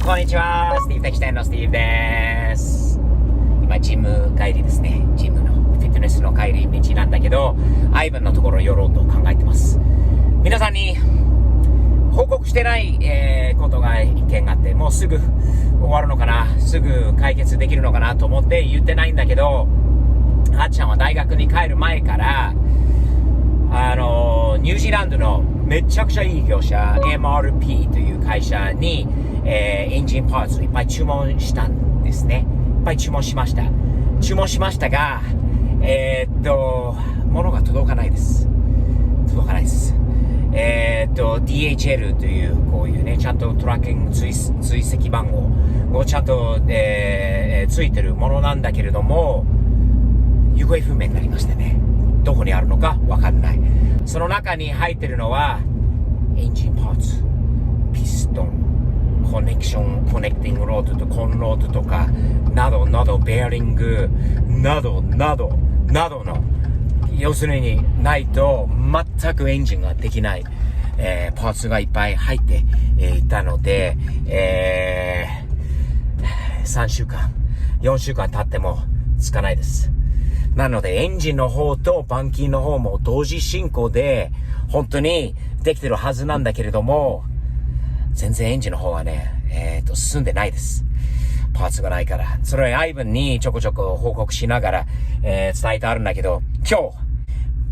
こんにちは、スティーブ滝店のスティーブです。今ジム帰りですね。ジムのフィットネスの帰り道なんだけど、アイバンのところ寄ろうと考えてます。皆さんに報告してない、ことが一件があって、もうすぐ終わるのかな、すぐ解決できるのかなと思って言ってないんだけど、あっちゃんは大学に帰る前からニュージーランドのめちゃくちゃいい業者 MRP という会社に、エンジンパーツをいっぱい注文したんですね。いっぱい注文しましたが、物が届かないです。DHL というこういうね、ちゃんとトラッキング追跡番号をちゃんと、ついてるものなんだけれども、行方不明になりましてね、どこにあるのかわかんない。その中に入ってるのはエンジンパーツ、ピストン、コネクティングロードとコンロードとかなどなど、ベアリングなどなどの、要するにないと全くエンジンができない、パーツがいっぱい入っていたので、3週間4週間経ってもつかないです。なのでエンジンの方と板金の方も同時進行で本当にできてるはずなんだけれども、全然エンジンの方はね、進んでないです。パーツがないから。それはアイバンにちょこちょこ報告しながら、伝えてあるんだけど、今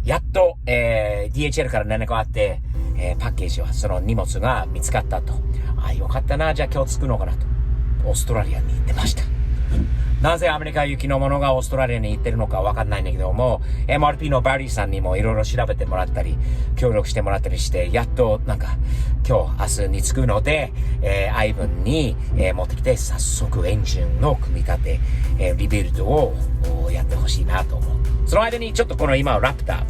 日やっと、DHL から連絡があって、パッケージはその荷物が見つかったと。よかったな、じゃあ今日着くのかなと。オーストラリアに行ってました。なぜアメリカ行きのものがオーストラリアに行ってるのかわかんないんだけども、MRP のバリーさんにもいろいろ調べてもらったり、協力してもらったりして、やっと今日、明日に着くので、アイバンに、持ってきて、早速エンジンの組み立て、リビルドをやってほしいなと思う。その間にちょっとこの今ラプター、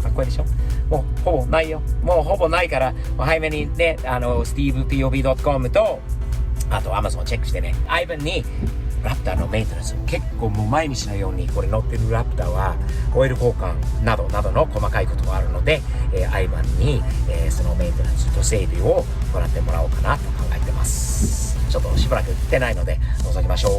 かっこいいでしょ？もうほぼないよ。もうほぼないから、早めにね、stevepov.com と、あと Amazon チェックしてね、アイバンに、ラプターのメンテナンス、結構もう毎日のようにこれ乗ってるラプターはオイル交換などなどの細かいことがあるので、アイバンに、そのメンテナンスと整備を行ってもらおうかなと考えてます。ちょっとしばらく来てないので覗きましょう。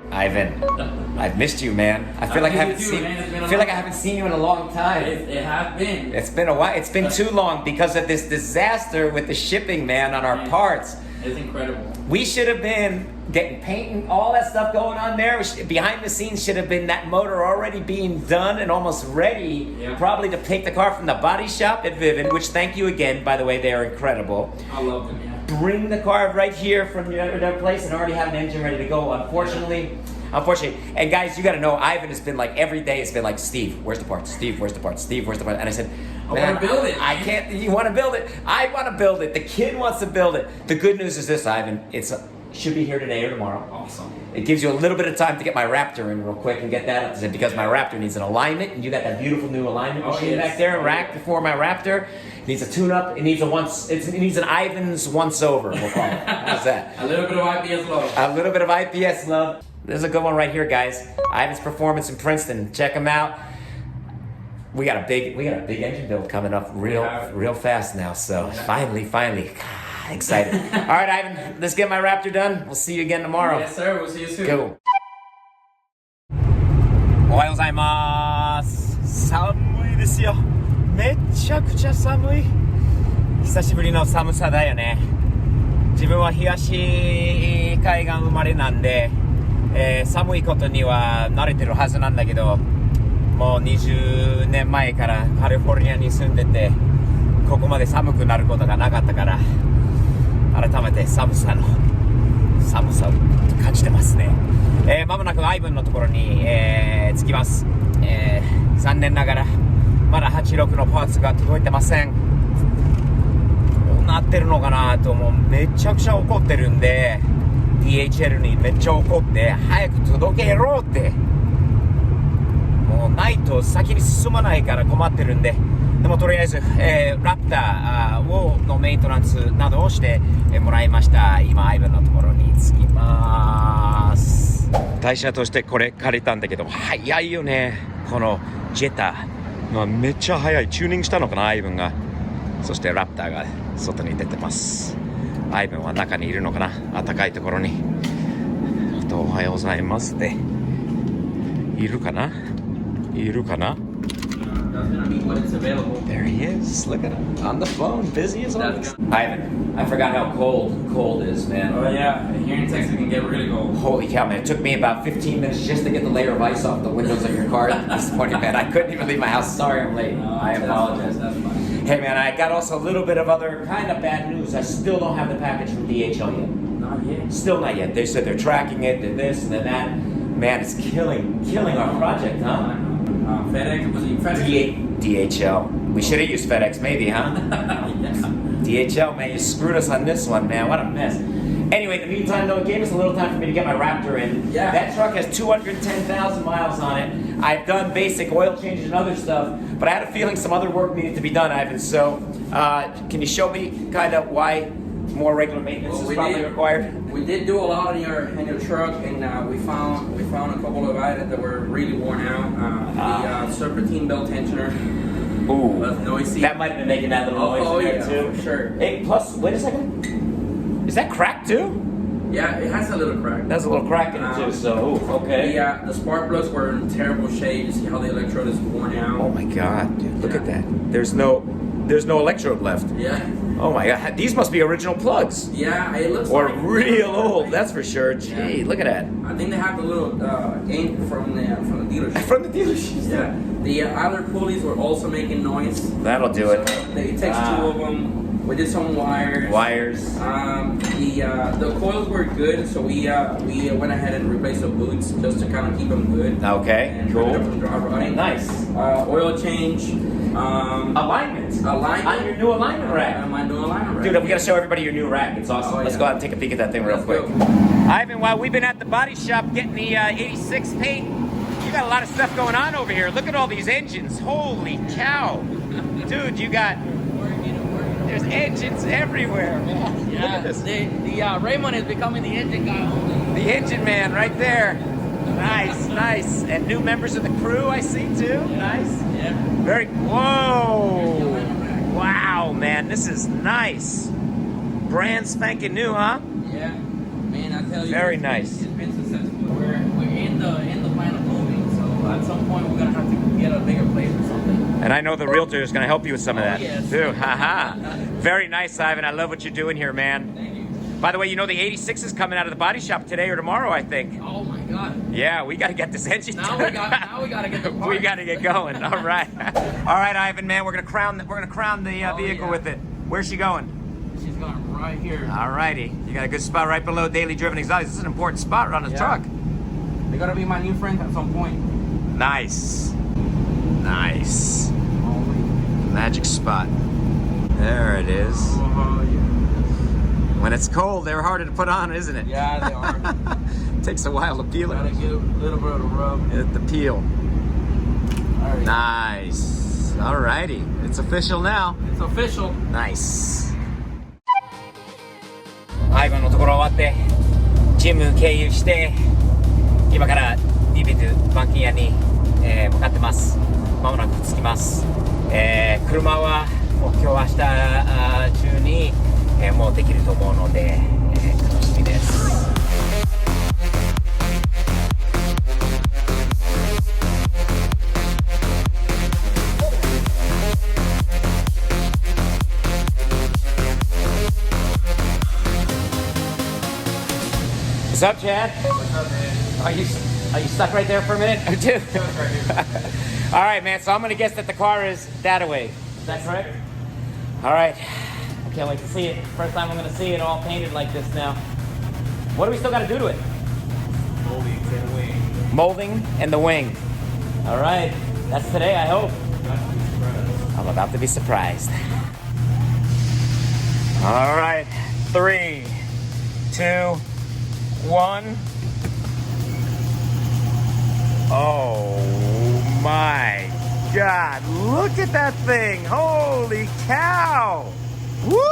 Ivan, I've missed you, man. I feel like I haven't seen you in a long time. It has been. It's been a while. It's been too long because of this disaster with the shipping, man, on our parts. It's incredible. We should have been getting painting, all that stuff going on there. Behind the scenes should have been that motor already being done and almost ready, probably to take the car from the body shop at Vivint, which thank you again, by the way, they are incredible. I love them, yeah. Bring the car right here from your place and already have an engine ready to go. Unfortunately, and guys, you got to know, Ivan has been like, every day it's been like, Steve, where's the parts? Steve, where's the parts? Steve, where's the parts? And I said, I want to build it. I can't. You want to build it? I want to build it. The kid wants to build it. The good news is this, Ivan. Should be here today or tomorrow. Awesome. It gives you a little bit of time to get my Raptor in real quick and get that up to, because my Raptor needs an alignment, and you got that beautiful new alignment machine back there, rack before my Raptor. It needs a tune-up. It needs an Ivan's once-over. We'll call it. How's that? A little bit of IPS love. A little bit of IPS love. There's a good one right here, guys. Ivan's Performance in Princeton. Check them out. We got a big engine build coming up real fast now. So finally, excited. All right, Ivan, let's get my Raptor done. We'll see you again tomorrow. Yes, sir. We'll see you soon. Go. おはようございます。寒いですよ。めちゃくちゃ寒い。久しぶりの寒さだよね。自分は東海岸生まれなんで、寒いことには慣れてるはずなんだけど、もう20年前からカリフォルニアに住んでて、ここまで寒くなることがなかったから、改めて寒さを感じてますね。まもなくアイバンのところに、着きます。残念ながらまだ86のパーツが届いてません。どうなってるのかなと、もうめちゃくちゃ怒ってるんで DHL にめっちゃ怒って早く届けろって、もうないと先に進まないから困ってるんで、でもとりあえず、ラプターのメンテナンスなどをして、もらいました。今アイバンのところに着きます。台車としてこれ借りたんだけど早いよね、このジェター、めっちゃ速い。チューニングしたのかなアイバンが。そしてラプターが外に出てます。アイバンは中にいるのかな、暖かいところに。おはようございますっているかな、いるかな。 That's gonna be what it's available. There he is. Look at him on the phone, busy as always. Ivan, I forgot how cold is, man. Oh yeah, here in Texas it can get really cold. Holy cow, man! It took me about 15 minutes just to get the layer of ice off the windows of your car this morning, man. I couldn't even leave my house. Sorry, I'm late. I apologize. That's fine. Hey, man, I got also a little bit of other kind of bad news. I still don't have the package from DHL yet. Not yet. Still not yet. They said they're tracking it, and this and then that. Man, it's killing our project, huh? FedEx, was it FedEx? DHL. We should have used FedEx, maybe, huh? Yes. DHL, man, you screwed us on this one, man. What a mess. Anyway, in the meantime, though, it gave us a little time for me to get my Raptor in. Yeah. That truck has 210,000 miles on it. I've done basic oil changes and other stuff, but I had a feeling some other work needed to be done, Ivan. So, can you show me kind of why more regular maintenance is probably required? We did do a lot in your truck, and we found a couple of items that were really worn out. The serpentine belt tensioner was noisy. That might have been making that little noise in there too. For sure. Hey, plus, wait a second. Is that cracked too? Yeah, it has a little crack. That's a little crack in it too. So, okay. The spark plugs were in terrible shape. You see how the electrode is worn out. Oh my God, dude! Look at that. There's no electrode left. Yeah. Oh my God, these must be original plugs. Yeah, it looks Or like real old, that's for sure. Gee, look at that. I think they have the little ink from the dealership. From the dealership. Yeah. The other pulleys were also making noise. That'll do it. It takes two of them. We did some wires. The coils were good, so we went ahead and replaced the boots just to kind of keep them good. Okay, And cool. bring them from dry running. Nice. Oil change. Alignment. On your new alignment rack. My new alignment rack. Dude, we gotta show everybody your new rack. It's awesome. Oh, Let's yeah. go out and take a peek at that thing real Let's quick. go. Ivan, while we've been at the body shop getting the 86 paint, you got a lot of stuff going on over here. Look at all these engines. Holy cow. Dude, you got... There's engines everywhere, man. Yeah, Look at this. the Raymond is becoming the engine guy only. The engine man right there. Nice, nice. And new members of the crew I see too. Nice. Yeah. Very, whoa. Wow, man, this is nice. Brand spanking new, huh? Yeah. Man, I tell you. Very it's nice. been successful. We're in the plan of moving, so at some point we're gonna have to get a bigger place or something. And I know the realtor is going to help you with some of that yes. too. Haha. Very nice, Ivan. I love what you're doing here, man. Thank you. By the way, you know the 86 is coming out of the body shop today or tomorrow, I think. Oh my God. Yeah, we got to get this engine. Now we gotta get the parts. We got to get going. All right. All right, Ivan, man. We're gonna crown the vehicle yeah. with it. Where's she going? She's going right here. All righty. You got a good spot right below Daily Driven Exotics. This is an important spot on the Yeah. truck. They're gonna be my new friends at some point. Nice. Nice. Magic spot. There it is. Oh yeah. When it's cold, they're harder to put on, isn't it? Yeah, they are. Takes a while to peel Gotta it. get a little bit of a rub. Hit the peel. All right. Nice. All righty. It's official now. It's official. Nice. アイバンのところ終わってジム経由して今からリビドゥ板金屋に、向かってます。まもなく着きます。車はもう今日明日中に、もうできると思うので、楽しみです。What's up, Chad? What's up, man? Are you stuck right there for a minute or two? All right, man. So I'm gonna guess that the car is that away. Is that correct? All right. I can't wait to see it. First time I'm gonna see it all painted like this now. What do we still got to do to it? Molding and wing. Molding and the wing. All right. That's today, I hope. I'm about to be surprised. All right, 3, 2, 1. Oh my God, look at that thing. Holy cow. Woo!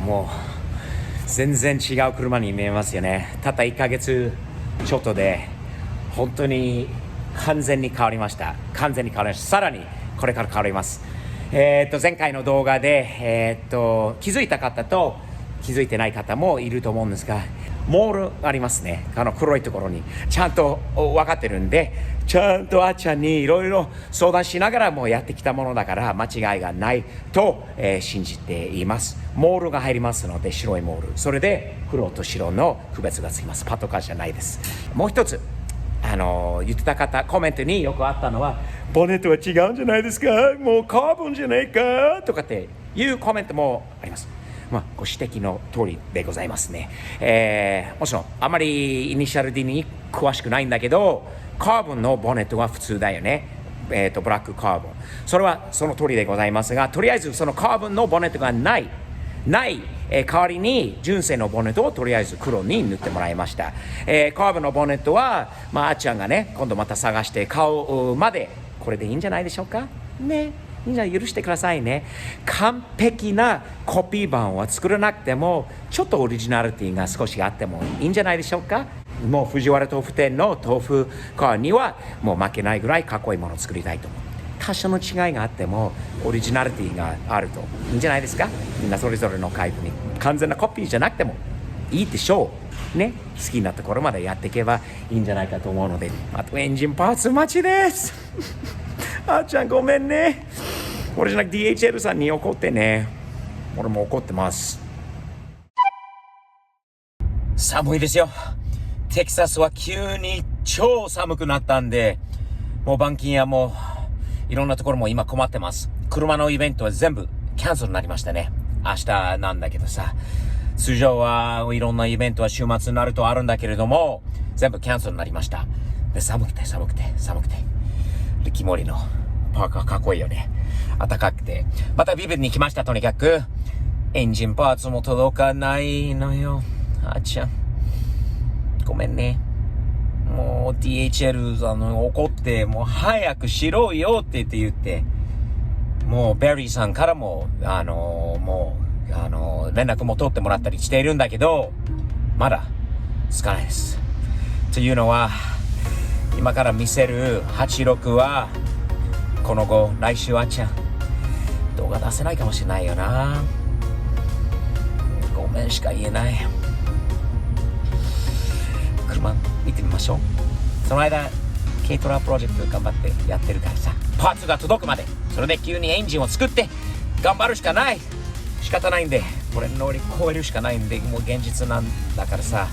もう全然違う車に見えますよね。たった1ヶ月ちょっとで本当に完全に変わりました。さらにこれから変わります。前回の動画で、気づいた方と気づいてない方もいると思うんですが、モールありますね。黒いところにちゃんと分かってるんで、ちゃんとあっちゃんにいろいろ相談しながらもやってきたものだから間違いがないと、信じています。モールが入りますので、白いモール、それで黒と白の区別がつきます。パトカーじゃないです。もう一つ言ってた方、コメントによくあったのは、ボンネットは違うんじゃないですか、もうカーボンじゃないかとかっていうコメントもあります。ご指摘の通りでございますね。もちろんあまりイニシャル D に詳しくないんだけど、カーボンのボンネットは普通だよね。ブラックカーボン、それはその通りでございますが、とりあえずそのカーボンのボンネットがない代わりに純正のボンネットをとりあえず黒に塗ってもらいました。カーボンのボンネットは、あっちゃんがね、今度また探して買うまでこれでいいんじゃないでしょうかね。いいんじゃ許してくださいね。完璧なコピー版は作らなくても、ちょっとオリジナリティが少しあってもいいんじゃないでしょうか。もう藤原豆腐店の豆腐カーにはもう負けないぐらいかっこいいものを作りたいと思う。多少の違いがあってもオリジナリティがあるといいんじゃないですか。みんなそれぞれの回復に完全なコピーじゃなくてもいいでしょうね。好きなところまでやっていけばいいんじゃないかと思うので、あとエンジンパーツ待ちですあっちゃんごめんね。俺じゃなく DHL さんに怒ってね。俺も怒ってます。寒いですよ。テキサスは急に超寒くなったんで、もう板金屋もいろんなところも今困ってます。車のイベントは全部キャンセルになりましたね。明日なんだけどさ、通常はいろんなイベントは週末になるとあるんだけれども、全部キャンセルになりました。で、寒くてリキモリのパーカーかっこいいよね。暖かくて、またビビルに来ました。とにかくエンジンパーツも届かないのよ。あっちゃんごめんね。もう DHL 怒って、もう早くしろよって言って、もうベリーさんからももう連絡も取ってもらったりしているんだけど、まだつかないです。というのは、今から見せる86はこの後来週あっちゃん動画出せないかもしれないよな。ごめんしか言えない。車見てみましょう。その間軽トラプロジェクト頑張ってやってるからさ、パーツが届くまで、それで急にエンジンを作って頑張るしかない。仕方ないんで、これ乗り越えるしかないんで、もう現実なんだからさ。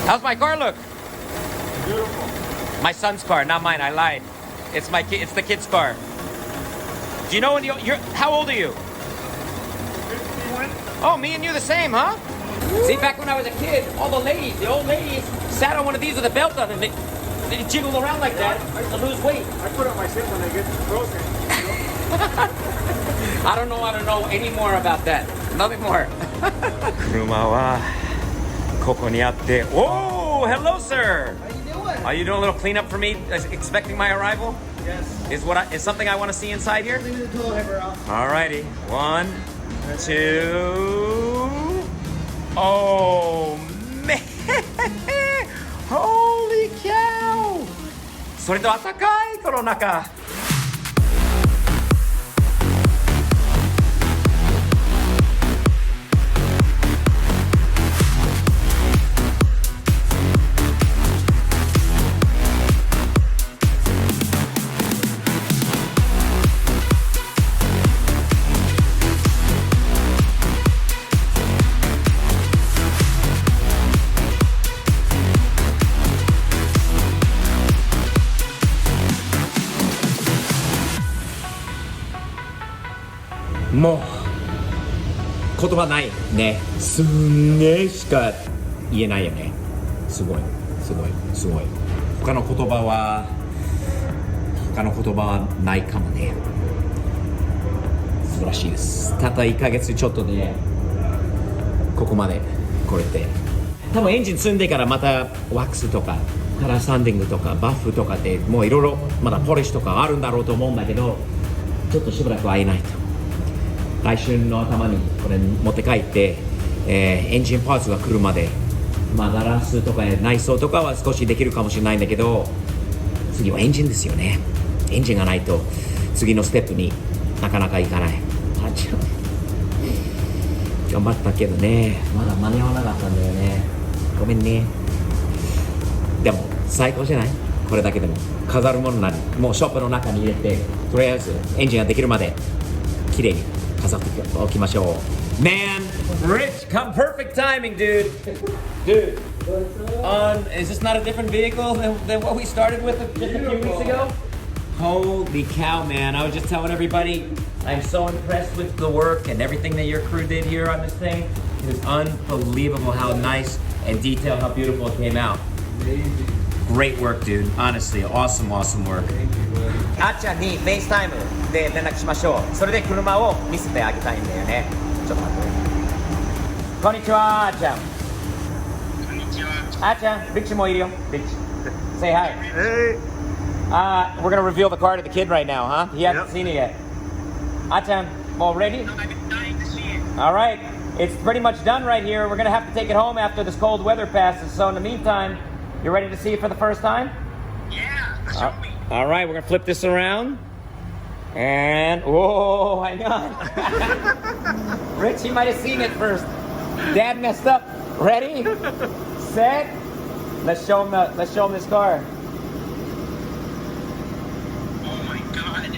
How's my car look? Beautiful. My son's car, not mine. I lied. It's my kid. It's the kid's car. Do you know when you're? How old are you? 51. Oh, me and you the same, huh? See, back when I was a kid, all the old ladies, sat on one of these with a belt on, and they jiggle around like that to lose weight. I put up my seat when I get frozen. I don't know any more about that. Nothing more. 車はここにあって、お Oh, hello, sir. How you doing? Are you doing a little cleanup for me, expecting my arrival? Yes. Is something I want to see inside here? Cleaning the toilet paper off. Alrighty. 1, 2. Oh, man. Holy cow. それと暖かいこの中。もう言葉ないね。すんげえしか言えないよね。すごいすごいすごい。他の言葉はないかもね。素晴らしいです。たった1ヶ月ちょっとでここまで来れて、多分エンジン積んでからまたワックスとかカラーサンディングとかバッフとかってもういろいろまだポリッシュとかあるんだろうと思うんだけど、ちょっとしばらく会えないと。来週の頭にこれ持って帰って、エンジンパーツが来るまで、まあ、ガラスとか内装とかは少しできるかもしれないんだけど、次はエンジンですよね。エンジンがないと次のステップになかなかいかない。頑張ったけどね、まだ間に合わなかったんだよね。ごめんね。でも最高じゃない？これだけでも飾るものなり、もうショップの中に入れて、とりあえずエンジンができるまで綺麗に飾っておきましょう。Man, Rich, come perfect timing, dude. Dude, is this not a different vehicle than what we started with just a few weeks ago? Holy cow, man. I was just telling everybody, I'm so impressed with the work and everything that your crew did here on this thing. It was unbelievable how nice and detailed, how beautiful it came out. Amazing. Great work, dude. Honestly, awesome work. Thank you, buddy. あっちゃんにフェイスタイムで連絡しましょう。それで車を見せてあげたいんだよね。ちょっと待って。こんにちは、あっちゃん。こんにちは。あっちゃん、リッチもいるよ。リッチ。Say hi. Hey. We're gonna reveal the car to the kid right now, huh? He hasn't Yep. seen it yet. あっちゃん、もう ready? I've been dying to see it. All right. It's pretty much done right here. We're gonna have to take it home after this cold weather passes. So in the meantime, you ready to see it for the first time? Yeah, show me. All right, we're gonna flip this around. And, whoa, hang on. Rich, he might have seen it first. Dad messed up. Ready? Set. Let's show him this car. Oh my god.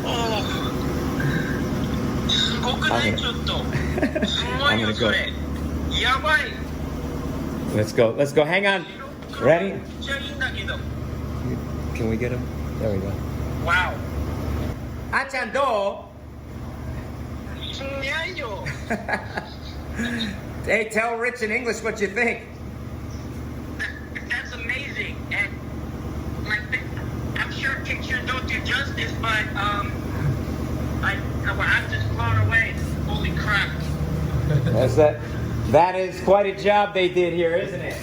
Oh. すごくないちょっと。すごいよそれ。やばい。 Let's go. Hang on. Ready? めっちゃいいんだけど。 Can we get him? There we go. Wow. あっちゃんどすんげえよ。う? Hey, tell Rich in English what you think. That's amazing. And I'm sure pictures don't do justice, but I'm just blown away. Holy crap. That is quite a job they did here, isn't it?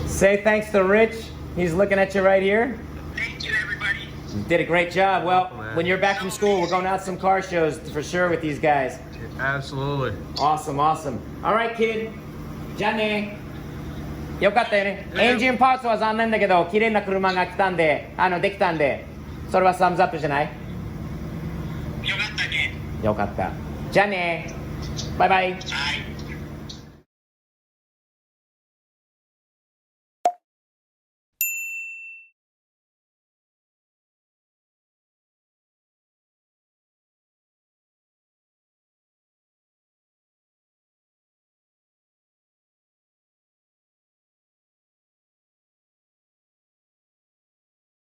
Say thanks to Rich. He's looking at you right here. Thank you, everybody. You did a great job. Well, when you're back from school, we're going out to some car shows for sure with these guys. Absolutely. Awesome. All right, kid. じゃあね。よかったよね。エンジンパーツは残念だけど、綺麗な車が来たんで、できたんで、それはサムズアップじゃない？よかったね。よかった。じゃあね。バイバイ。はい。